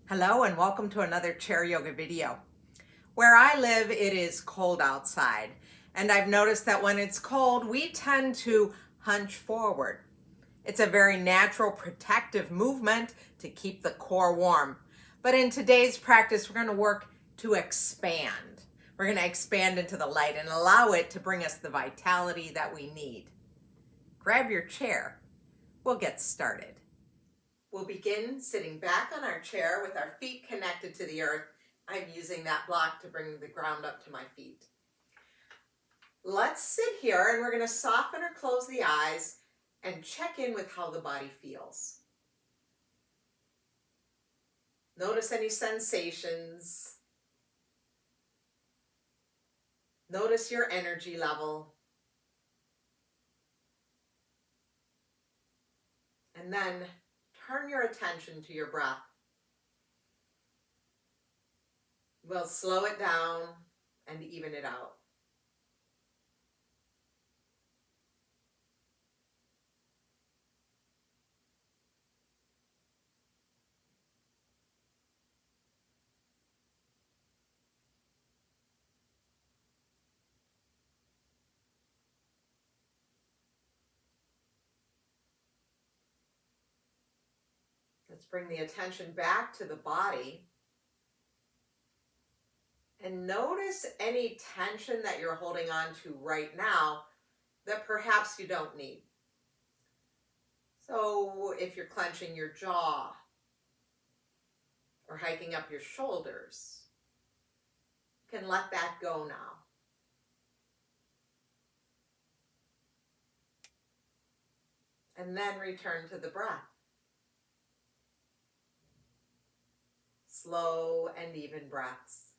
Hello and welcome to another chair yoga video. Where I live, it is cold outside, and I've noticed that when it's cold, we tend to hunch forward. It's a very natural protective movement to keep the core warm. But in today's practice, we're going to work to expand. We're going to expand into the light and allow it to bring us the vitality that we need. Grab your chair. We'll get started. We'll begin sitting back on our chair with our feet connected to the earth. I'm using that block to bring the ground up to my feet. Let's sit here and we're going to soften or close the eyes and check in with how the body feels. Notice any sensations. Notice your energy level. And then turn your attention to your breath. We'll slow it down and even it out. Let's bring the attention back to the body. And notice any tension that you're holding on to right now that perhaps you don't need. So if you're clenching your jaw or hiking up your shoulders, you can let that go now. And then return to the breath. Slow and even breaths.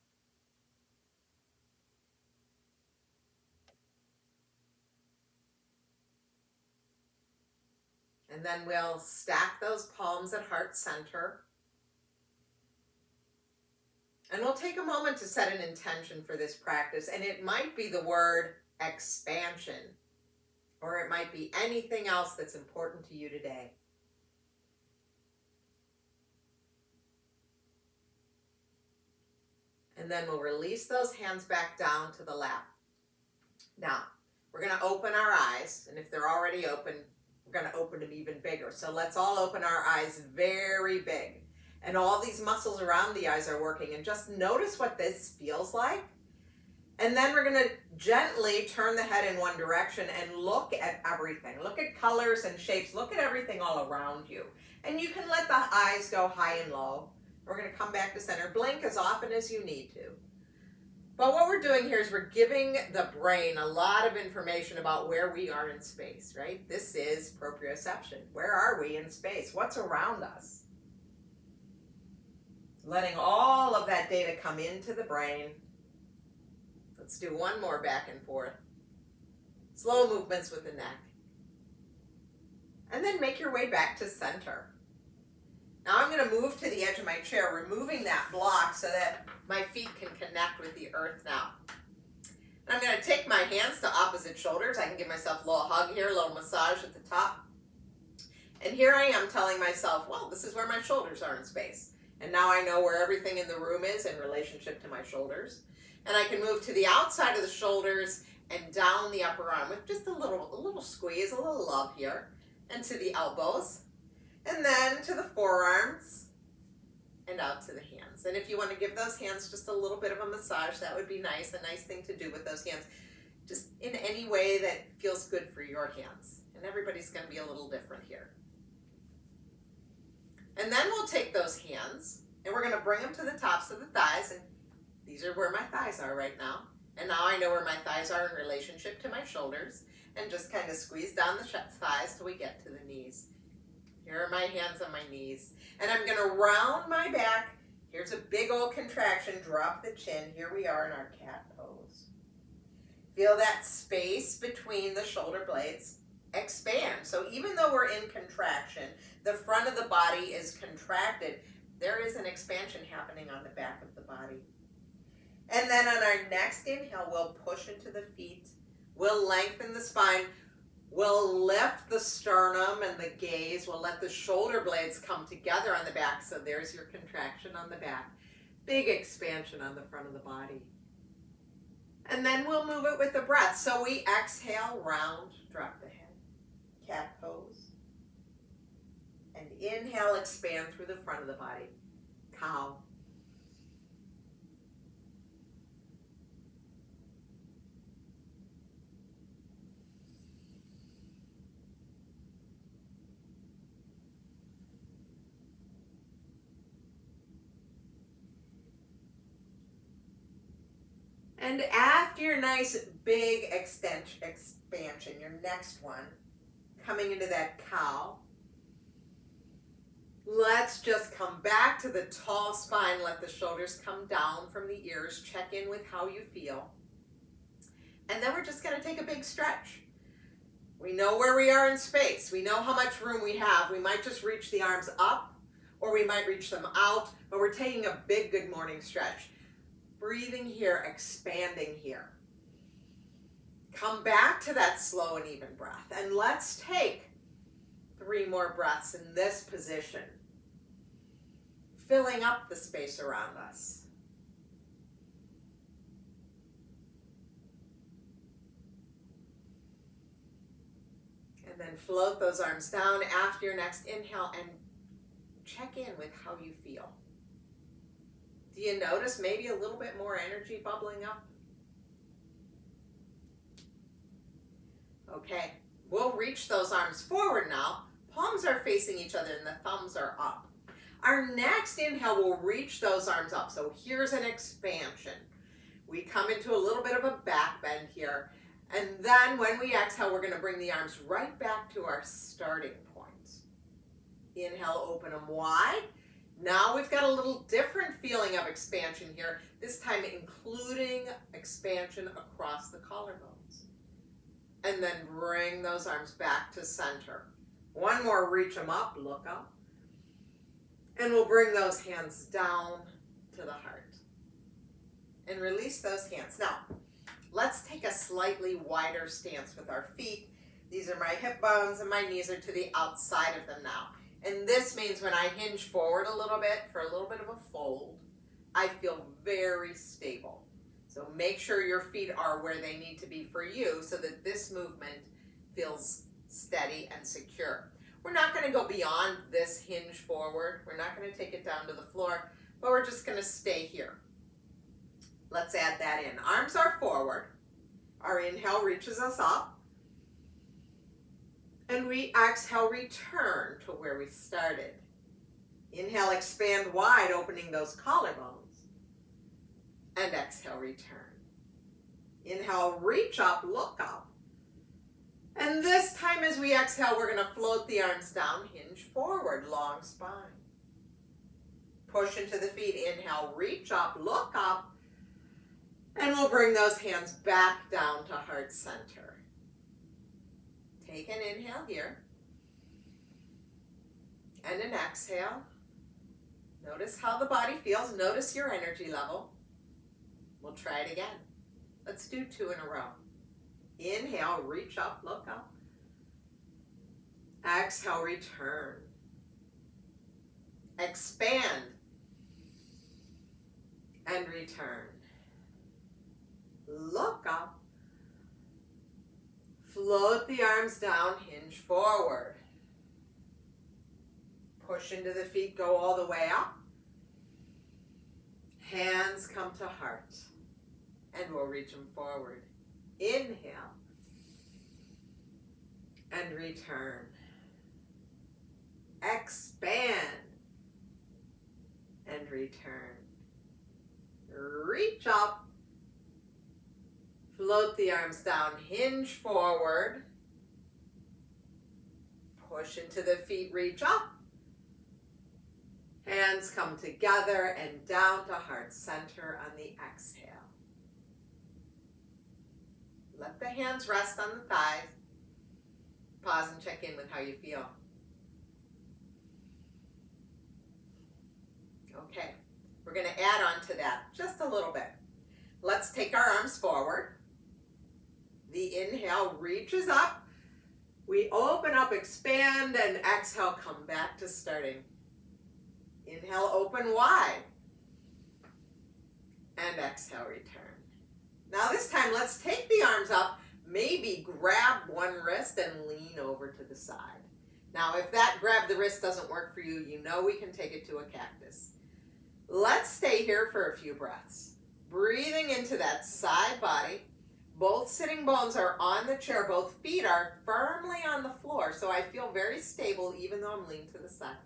And then we'll stack those palms at heart center. And we'll take a moment to set an intention for this practice. And it might be the word expansion, or it might be anything else that's important to you today. And then we'll release those hands back down to the lap. Now, we're going to open our eyes. And if they're already open, we're going to open them even bigger. So let's all open our eyes very big. And all these muscles around the eyes are working. And just notice what this feels like. And then we're going to gently turn the head in one direction and look at everything. Look at colors and shapes. Look at everything all around you. And you can let the eyes go high and low. We're going to come back to center. Blink as often as you need to. But what we're doing here is we're giving the brain a lot of information about where we are in space, right? This is proprioception. Where are we in space? What's around us? Letting all of that data come into the brain. Let's do one more back and forth. Slow movements with the neck. And then make your way back to center. Now I'm going to move to the edge of my chair, removing that block so that my feet can connect with the earth now. And I'm going to take my hands to opposite shoulders. I can give myself a little hug here, a little massage at the top. And here I am telling myself, well, this is where my shoulders are in space. And now I know where everything in the room is in relationship to my shoulders. And I can move to the outside of the shoulders and down the upper arm with just a little squeeze, a little love here. And to the elbows. And then to the forearms and out to the hands. And if you want to give those hands just a little bit of a massage, that would be nice. A nice thing to do with those hands. Just in any way that feels good for your hands. And everybody's going to be a little different here. And then we'll take those hands and we're going to bring them to the tops of the thighs. And these are where my thighs are right now. And now I know where my thighs are in relationship to my shoulders. And just kind of squeeze down the thighs till we get to the knees. Here are my hands on my knees. And I'm going to round my back. Here's a big old contraction. Drop the chin. Here we are in our cat pose. Feel that space between the shoulder blades expand. So even though we're in contraction, the front of the body is contracted. There is an expansion happening on the back of the body. And then on our next inhale, we'll push into the feet. We'll lengthen the spine. We'll lift the sternum and the gaze. We'll let the shoulder blades come together on the back. So there's your contraction on the back. Big expansion on the front of the body. And then we'll move it with the breath. So we exhale, round, drop the head. Cat pose. And inhale, expand through the front of the body. Cow. And after your nice big expansion, your next one, coming into that cow, let's just come back to the tall spine. Let the shoulders come down from the ears. Check in with how you feel. And then we're just going to take a big stretch. We know where we are in space. We know how much room we have. We might just reach the arms up or we might reach them out, but we're taking a big good morning stretch. Breathing here, expanding here. Come back to that slow and even breath. And let's take 3 more breaths in this position, filling up the space around us. And then float those arms down after your next inhale and check in with how you feel. Do you notice maybe a little bit more energy bubbling up? Okay, we'll reach those arms forward now. Palms are facing each other and the thumbs are up. Our next inhale will reach those arms up. So here's an expansion. We come into a little bit of a back bend here. And then when we exhale, we're going to bring the arms right back to our starting point. Inhale, open them wide. Now we've got a little different feeling of expansion here, this time including expansion across the collarbones. And then bring those arms back to center. One more, reach them up, look up. And we'll bring those hands down to the heart. And release those hands. Now, let's take a slightly wider stance with our feet. These are my hip bones and my knees are to the outside of them now. And this means when I hinge forward a little bit for a little bit of a fold, I feel very stable. So make sure your feet are where they need to be for you so that this movement feels steady and secure. We're not going to go beyond this hinge forward. We're not going to take it down to the floor, but we're just going to stay here. Let's add that in. Arms are forward. Our inhale reaches us up. And we exhale, return to where we started. Inhale, expand wide, opening those collarbones. And exhale, return. Inhale, reach up, look up. And this time as we exhale, we're going to float the arms down, hinge forward, long spine. Push into the feet. Inhale, reach up, look up. And we'll bring those hands back down to heart center. Take an inhale here. And an exhale. Notice how the body feels. Notice your energy level. We'll try it again. Let's do 2 in a row. Inhale, reach up, look up. Exhale, return. Expand. And return. Look up. Float the arms down, hinge forward. Push into the feet, go all the way up. Hands come to heart. And we'll reach them forward. Inhale. And return. Expand. And return. Reach up. Float the arms down, hinge forward. Push into the feet, reach up. Hands come together and down to heart center on the exhale. Let the hands rest on the thighs. Pause and check in with how you feel. Okay, we're going to add on to that just a little bit. Let's take our arms forward. The inhale reaches up. We open up, expand, and exhale, come back to starting. Inhale, open wide. And exhale, return. Now this time, let's take the arms up, maybe grab one wrist and lean over to the side. Now if that grab the wrist doesn't work for you, you know we can take it to a cactus. Let's stay here for a few breaths. Breathing into that side body. Both sitting bones are on the chair. Both feet are firmly on the floor. So I feel very stable even though I'm leaning to the side.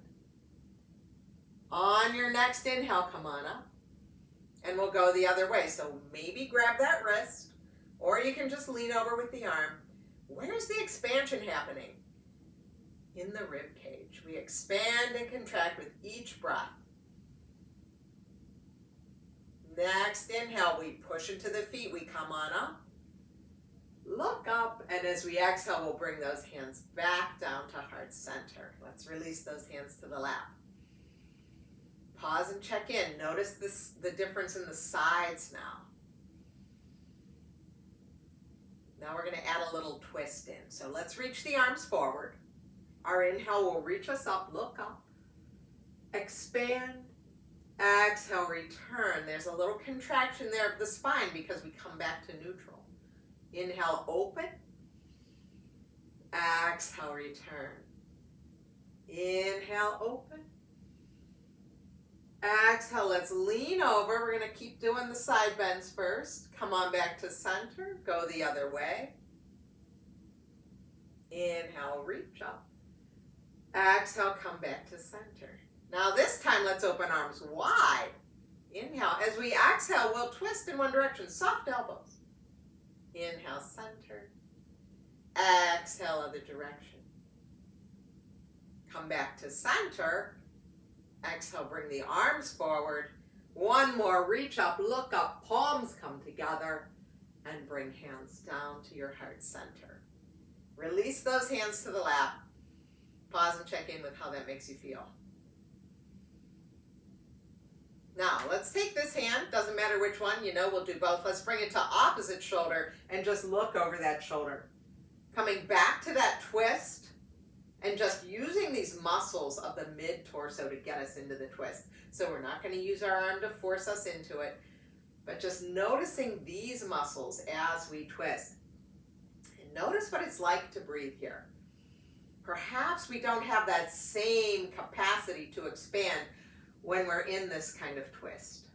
On your next inhale, come on up. And we'll go the other way. So maybe grab that wrist. Or you can just lean over with the arm. Where's the expansion happening? In the rib cage. We expand and contract with each breath. Next inhale, we push into the feet. We come on up. Look up, and as we exhale, we'll bring those hands back down to heart center. Let's release those hands to the lap. Pause and check in. Notice the difference in the sides now. Now we're going to add a little twist in. So let's reach the arms forward. Our inhale will reach us up. Look up. Expand. Exhale, return. There's a little contraction there of the spine because we come back to neutral. Inhale, open. Exhale, return. Inhale, open. Exhale, let's lean over. We're going to keep doing the side bends first. Come on back to center. Go the other way. Inhale, reach up. Exhale, come back to center. Now this time, let's open arms wide. Inhale. As we exhale, we'll twist in one direction. Soft elbows. Inhale, center. Exhale, other direction. Come back to center. Exhale, bring the arms forward. One more, reach up, look up, palms come together, and bring hands down to your heart center. Release those hands to the lap. Pause and check in with how that makes you feel. Now, let's take this hand, doesn't matter which one, you know we'll do both. Let's bring it to opposite shoulder and just look over that shoulder. Coming back to that twist and just using these muscles of the mid-torso to get us into the twist. So we're not going to use our arm to force us into it, but just noticing these muscles as we twist. And notice what it's like to breathe here. Perhaps we don't have that same capacity to expand when we're in this kind of twist.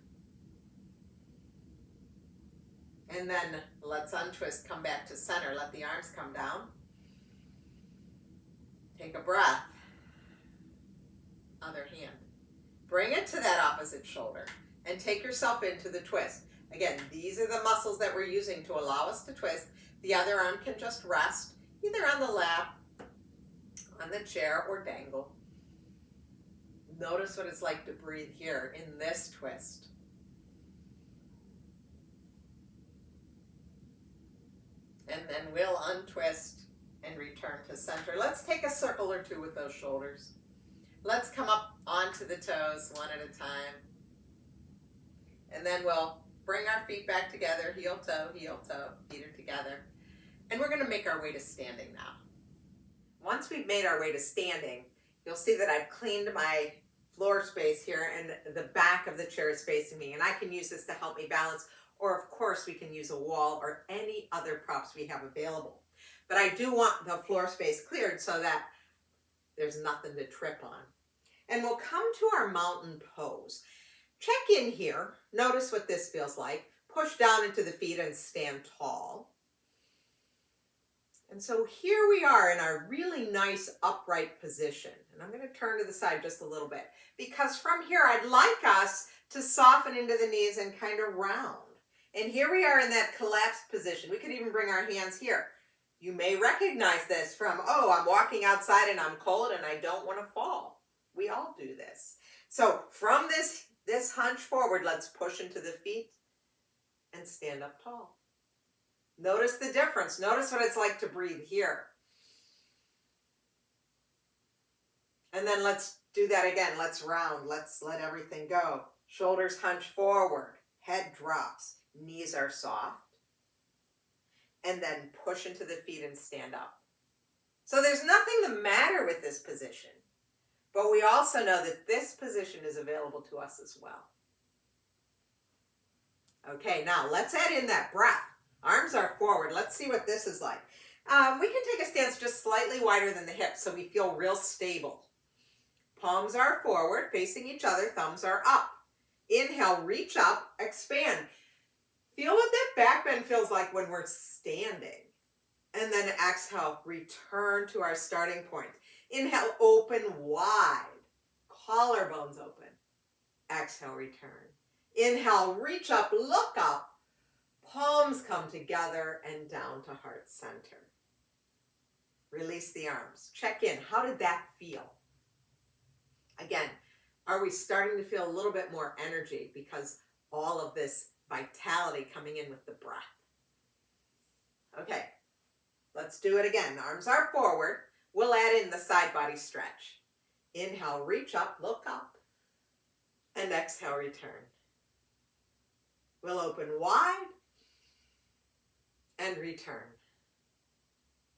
And then let's untwist, come back to center, let the arms come down. Take a breath. Other hand. Bring it to that opposite shoulder and take yourself into the twist. Again, these are the muscles that we're using to allow us to twist. The other arm can just rest either on the lap, on the chair, or dangle. Notice what it's like to breathe here in this twist. And then we'll untwist and return to center. Let's take a circle or two with those shoulders. Let's come up onto the toes one at a time. And then we'll bring our feet back together, heel toe, feet are together. And we're going to make our way to standing now. Once we've made our way to standing, you'll see that I've cleaned my floor space here and the back of the chair is facing me. And I can use this to help me balance, or of course we can use a wall or any other props we have available. But I do want the floor space cleared so that there's nothing to trip on. And we'll come to our mountain pose. Check in here. Notice what this feels like. Push down into the feet and stand tall. And so here we are in our really nice upright position. And I'm going to turn to the side just a little bit, because from here I'd like us to soften into the knees and kind of round. And here we are in that collapsed position. We could even bring our hands here. You may recognize this from, oh, I'm walking outside and I'm cold and I don't want to fall. We all do this. So from this hunch forward, let's push into the feet and stand up tall. Notice the difference. Notice what it's like to breathe here. And then let's do that again. Let's round. Let's let everything go. Shoulders hunch forward. Head drops. Knees are soft. And then push into the feet and stand up. So there's nothing the matter with this position, but we also know that this position is available to us as well. Okay, now let's add in that breath. Arms are forward. Let's see what this is like. We can take a stance just slightly wider than the hips so we feel real stable. Palms are forward, facing each other, thumbs are up. Inhale, reach up, expand. Feel what that back bend feels like when we're standing. And then exhale, return to our starting point. Inhale, open wide, collarbones open. Exhale, return. Inhale, reach up, look up. Palms come together and down to heart center. Release the arms. Check in. How did that feel? Again, are we starting to feel a little bit more energy because all of this vitality coming in with the breath? Okay, let's do it again. Arms are forward. We'll add in the side body stretch. Inhale, reach up, look up, and exhale, return. We'll open wide and return.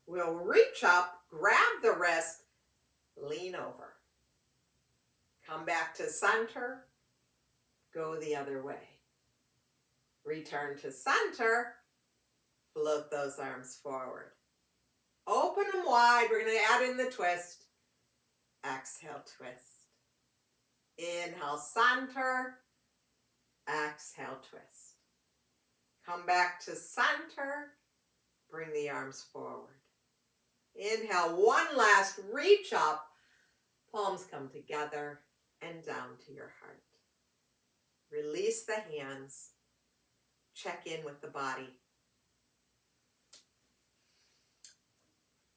We'll reach up, grab the wrist, lean over. Come back to center, go the other way. Return to center, float those arms forward. Open them wide, we're going to add in the twist. Exhale, twist. Inhale, center. Exhale, twist. Come back to center. Bring the arms forward. Inhale, one last, reach up. Palms come together and down to your heart. Release the hands. Check in with the body.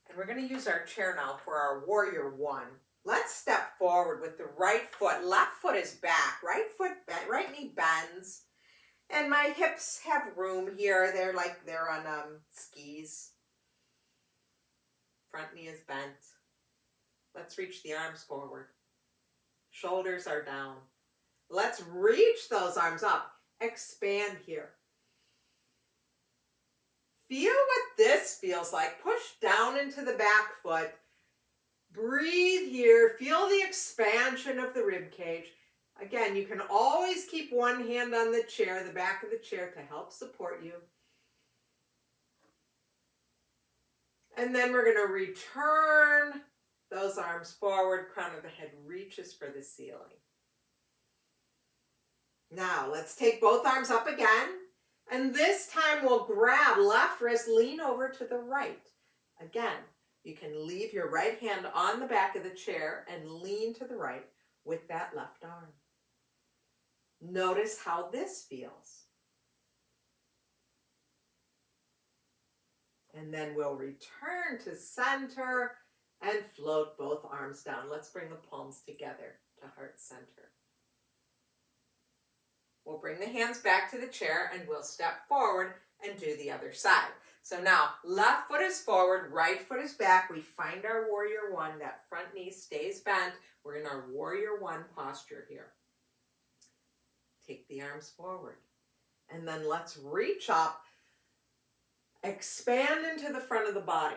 And we're going to use our chair now for our warrior one. Let's step forward with the right foot. Left foot is back. Right knee bends. And my hips have room here. They're like they're on skis. Front knee is bent. Let's reach the arms forward. Shoulders are down. Let's reach those arms up. Expand here. Feel what this feels like. Push down into the back foot. Breathe here. Feel the expansion of the rib cage. Again, you can always keep one hand on the chair, the back of the chair, to help support you. And then we're going to return those arms forward. Crown of the head reaches for the ceiling. Now, let's take both arms up again. And this time we'll grab left wrist, lean over to the right. Again, you can leave your right hand on the back of the chair and lean to the right with that left arm. Notice how this feels. And then we'll return to center and float both arms down. Let's bring the palms together to heart center. We'll bring the hands back to the chair and we'll step forward and do the other side. So now left foot is forward, right foot is back. We find our warrior one. That front knee stays bent. We're in our warrior one posture here. Take the arms forward. And then let's reach up, expand into the front of the body.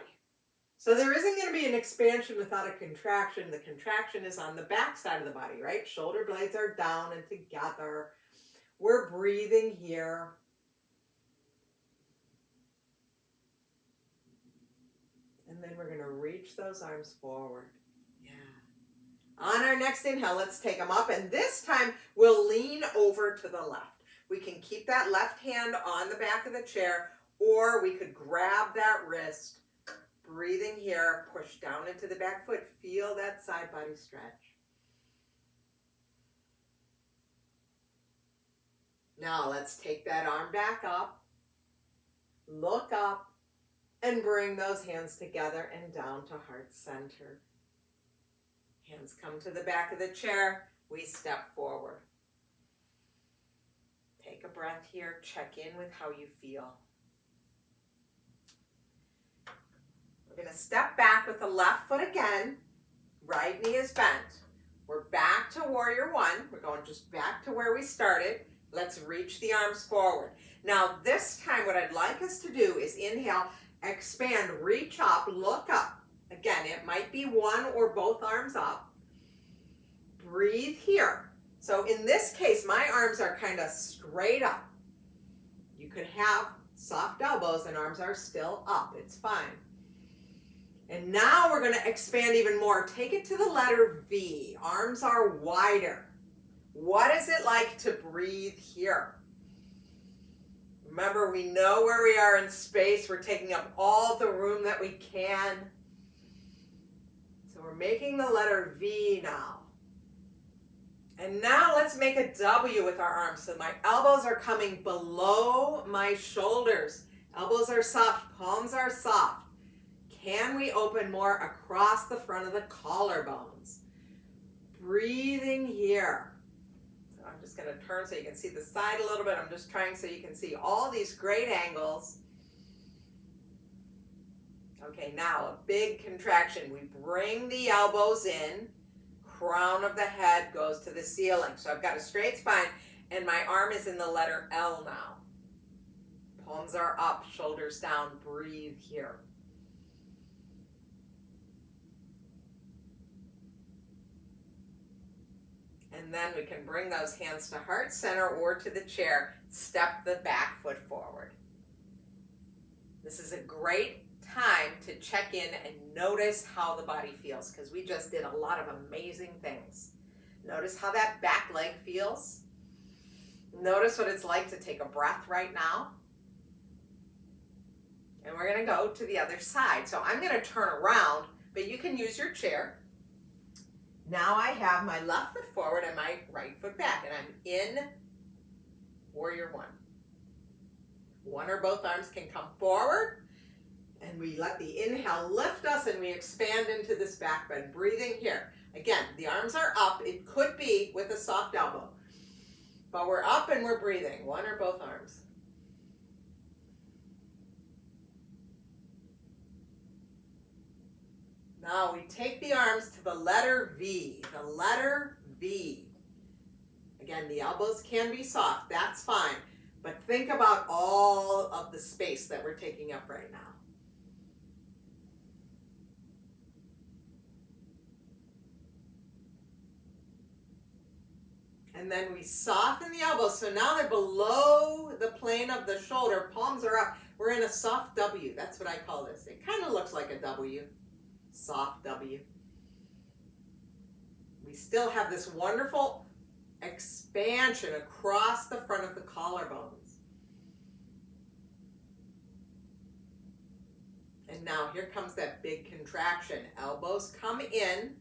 So there isn't going to be an expansion without a contraction. The contraction is on the back side of the body, right? Shoulder blades are down and together. We're breathing here. And then we're going to reach those arms forward. Yeah. On our next inhale, let's take them up. And this time, we'll lean over to the left. We can keep that left hand on the back of the chair, or we could grab that wrist. Breathing here, push down into the back foot. Feel that side body stretch. Now let's take that arm back up, look up, and bring those hands together and down to heart center. Hands come to the back of the chair, we step forward. Take a breath here, check in with how you feel. We're going to step back with the left foot again, right knee is bent. We're back to warrior one, we're going just back to where we started. Let's reach the arms forward. Now this time what I'd like us to do is inhale, expand, reach up, look up, Again, it might be one or both arms up. Breathe here. So in this case, my arms are kind of straight up. You could have soft elbows and arms are still up. It's fine. And now we're going to expand even more. Take it to the letter V. Arms are wider. What is it like to breathe here? Remember, we know where we are in space. We're taking up all the room that we can. So we're making the letter V now. And now let's make a W with our arms. So my elbows are coming below my shoulders. Elbows are soft, palms are soft. Can we open more across the front of the collarbones? Breathing here. So I'm just going to turn so you can see the side a little bit. I'm just trying so you can see all these great angles. Okay, now a big contraction. We bring the elbows in. Crown of the head goes to the ceiling. So I've got a straight spine and my arm is in the letter L now. Palms are up, shoulders down. Breathe here. And then we can bring those hands to heart center or to the chair. Step the back foot forward. This is a great time to check in and notice how the body feels, because we just did a lot of amazing things. Notice how that back leg feels. Notice what it's like to take a breath right now. And we're going to go to the other side. So I'm going to turn around, but you can use your chair. Now I have my left foot forward and my right foot back, and I'm in warrior one. One or both arms can come forward. And we let the inhale lift us and we expand into this back bend. Breathing here. Again, the arms are up. It could be with a soft elbow. But we're up and we're breathing. One or both arms. Now we take the arms to the letter V. The letter V. Again, the elbows can be soft. That's fine. But think about all of the space that we're taking up right now. And then we soften the elbows. So now they're below the plane of the shoulder. Palms are up. We're in a soft W. That's what I call this. It kind of looks like a W. Soft W. We still have this wonderful expansion across the front of the collarbones. And now here comes that big contraction. Elbows come in.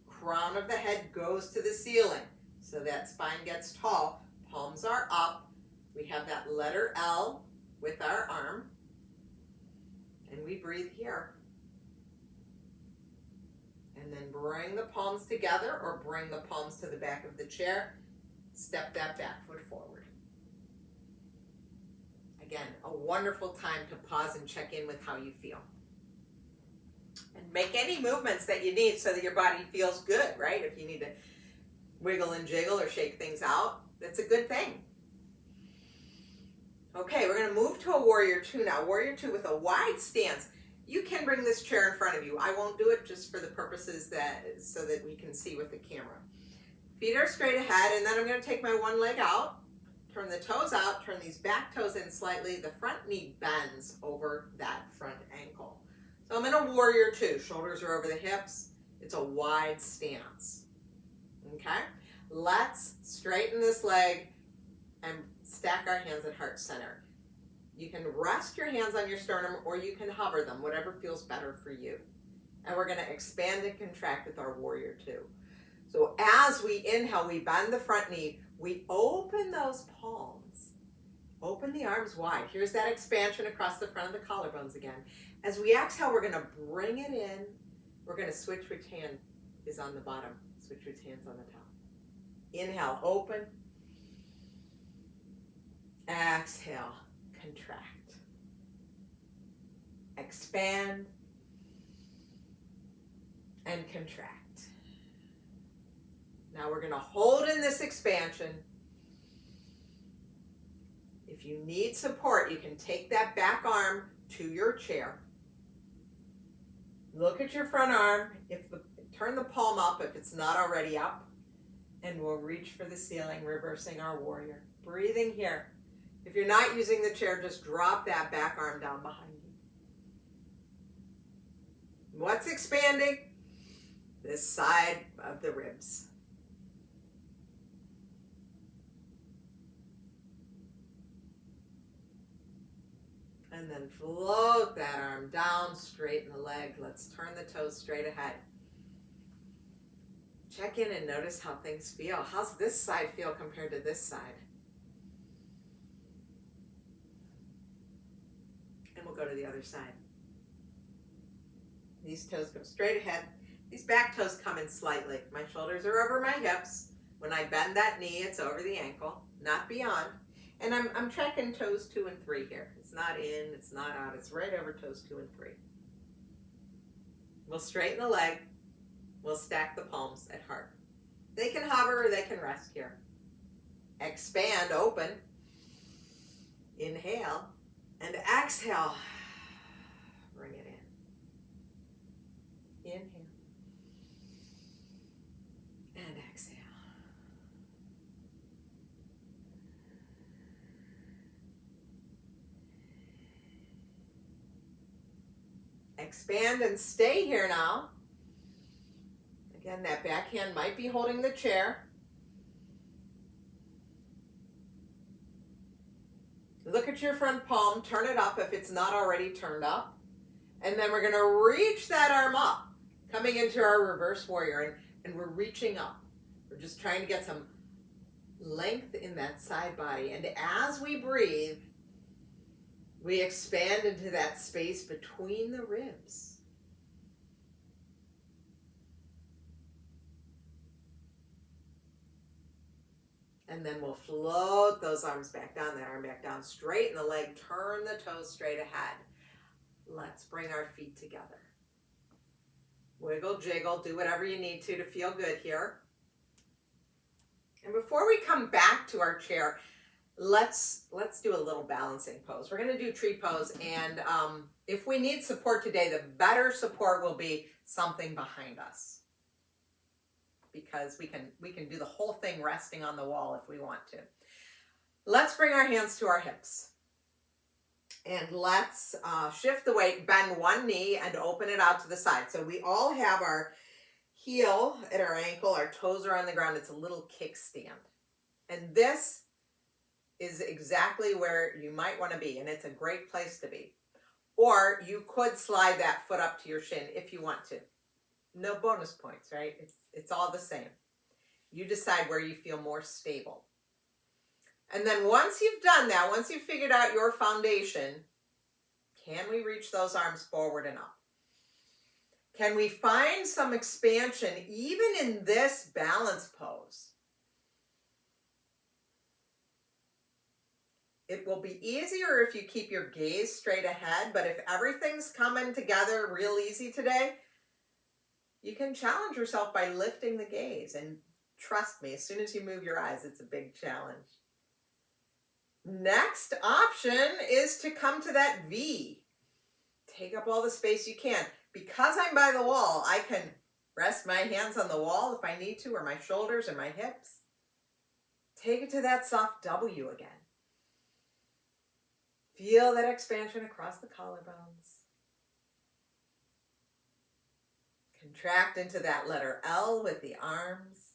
Crown of the head goes to the ceiling. So that spine gets tall. Palms are up. We have that letter L with our arm. And we breathe here. And then bring the palms together or bring the palms to the back of the chair. Step that back foot forward. Again, a wonderful time to pause and check in with how you feel. And make any movements that you need so that your body feels good, right? If you need to wiggle and jiggle or shake things out, that's a good thing. Okay, we're going to move to a warrior two now. Warrior two with a wide stance. You can bring this chair in front of you. I won't do it just for the purposes so that we can see with the camera. Feet are straight ahead, and then I'm going to take my one leg out, turn the toes out, turn these back toes in slightly. The front knee bends over that front ankle. So I'm in a warrior two. Shoulders are over the hips. It's a wide stance. Okay, let's straighten this leg and stack our hands at heart center. You can rest your hands on your sternum or you can hover them, whatever feels better for you. And we're going to expand and contract with our warrior two. So as we inhale, we bend the front knee, we open those palms, open the arms wide. Here's that expansion across the front of the collarbones again. As we exhale, we're going to bring it in. We're going to switch which hand is on the bottom. Switch which hand's on the top. Inhale, open. Exhale, contract. Expand and contract. Now we're going to hold in this expansion. If you need support, you can take that back arm to your chair. Look at your front arm. Turn the palm up if it's not already up. And we'll reach for the ceiling, reversing our warrior. Breathing here. If you're not using the chair, just drop that back arm down behind you. What's expanding? This side of the ribs. And then float that arm down, straighten the leg. Let's turn the toes straight ahead. Check in and notice how things feel. How's this side feel compared to this side? And we'll go to the other side. These toes go straight ahead. These back toes come in slightly. My shoulders are over my hips. When I bend that knee, it's over the ankle, not beyond. And I'm tracking toes 2 and 3 here. It's not in, it's not out. It's right over toes 2 and 3. We'll straighten the leg. We'll stack the palms at heart. They can hover or they can rest here. Expand, open. Inhale and exhale. Bring it in. Inhale and exhale. Expand and stay here now. Again, that back hand might be holding the chair. Look at your front palm, turn it up if it's not already turned up. And then we're going to reach that arm up, coming into our reverse warrior, and we're reaching up. We're just trying to get some length in that side body. And as we breathe, we expand into that space between the ribs. And then we'll float those arms back down, that arm back down, straighten the leg, turn the toes straight ahead. Let's bring our feet together. Wiggle, jiggle, do whatever you need to feel good here. And before we come back to our chair, let's do a little balancing pose. We're going to do tree pose, and if we need support today, the better support will be something behind us. Because we can do the whole thing resting on the wall if we want to. Let's bring our hands to our hips. And let's shift the weight, bend one knee and open it out to the side. So we all have our heel at our ankle, our toes are on the ground. It's a little kickstand. And this is exactly where you might want to be, and it's a great place to be. Or you could slide that foot up to your shin if you want to. No bonus points, right? It's all the same. You decide where you feel more stable. And then once you've done that, once you've figured out your foundation, can we reach those arms forward and up? Can we find some expansion even in this balance pose? It will be easier if you keep your gaze straight ahead, but if everything's coming together real easy today, you can challenge yourself by lifting the gaze. And trust me, as soon as you move your eyes, it's a big challenge. Next option is to come to that V. Take up all the space you can. Because I'm by the wall, I can rest my hands on the wall if I need to, or my shoulders or my hips. Take it to that soft W again. Feel that expansion across the collarbones. Contract into that letter L with the arms.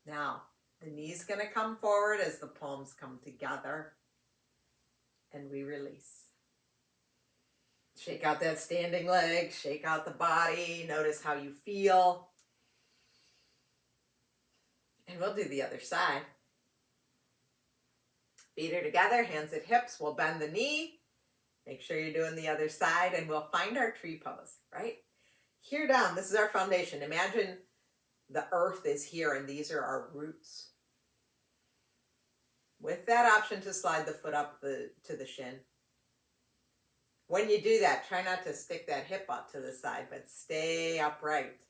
Now, the knee's going to come forward as the palms come together. And we release. Shake out that standing leg. Shake out the body. Notice how you feel. And we'll do the other side. Feet are together, hands at hips. We'll bend the knee. Make sure you're doing the other side, and we'll find our tree pose, right? Here down, this is our foundation. Imagine the earth is here, and these are our roots. With that option to slide the foot up to the shin. When you do that, try not to stick that hip up to the side, but stay upright.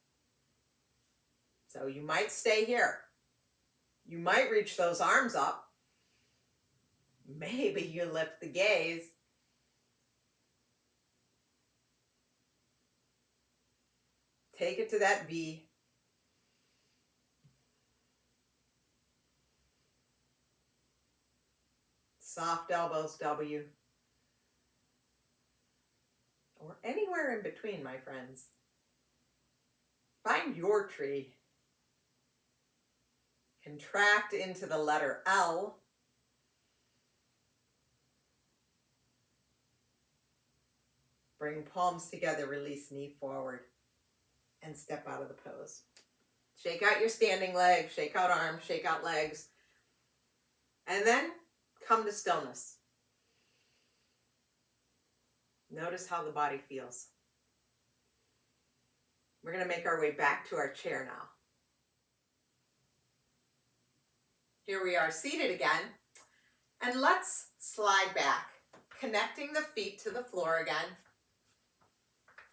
So you might stay here. You might reach those arms up. Maybe you lift the gaze. Take it to that V. Soft elbows, W. Or anywhere in between, my friends. Find your tree. Contract into the letter L. Bring palms together, release knee forward, and step out of the pose. Shake out your standing leg, shake out arms, shake out legs, and then come to stillness. Notice how the body feels. We're going to make our way back to our chair now. Here we are seated again, and let's slide back, connecting the feet to the floor again,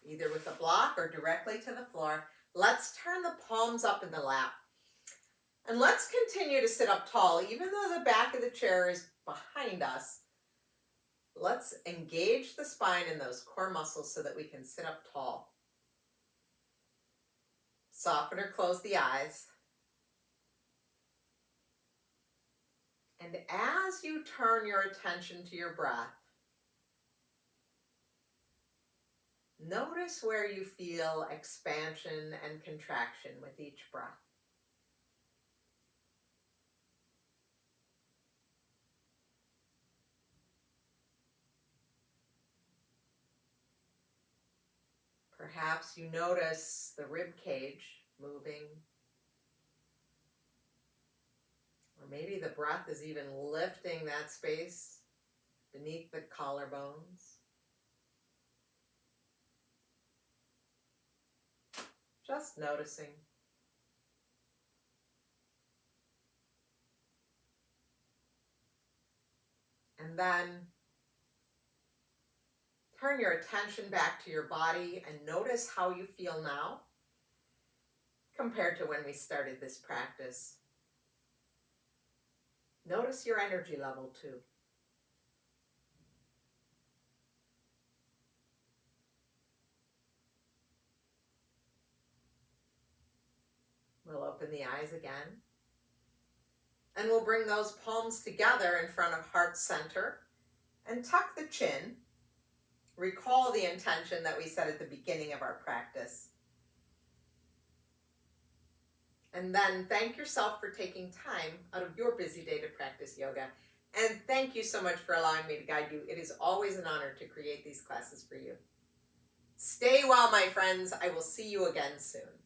either with a block or directly to the floor. Let's turn the palms up in the lap. And let's continue to sit up tall, even though the back of the chair is behind us. Let's engage the spine and those core muscles so that we can sit up tall. Soften or close the eyes. And as you turn your attention to your breath, notice where you feel expansion and contraction with each breath. Perhaps you notice the rib cage moving. Or maybe the breath is even lifting that space beneath the collarbones. Just noticing. And then turn your attention back to your body and notice how you feel now compared to when we started this practice. Notice your energy level too. We'll open the eyes again. And we'll bring those palms together in front of heart center and tuck the chin. Recall the intention that we set at the beginning of our practice. And then thank yourself for taking time out of your busy day to practice yoga. And thank you so much for allowing me to guide you. It is always an honor to create these classes for you. Stay well, my friends. I will see you again soon.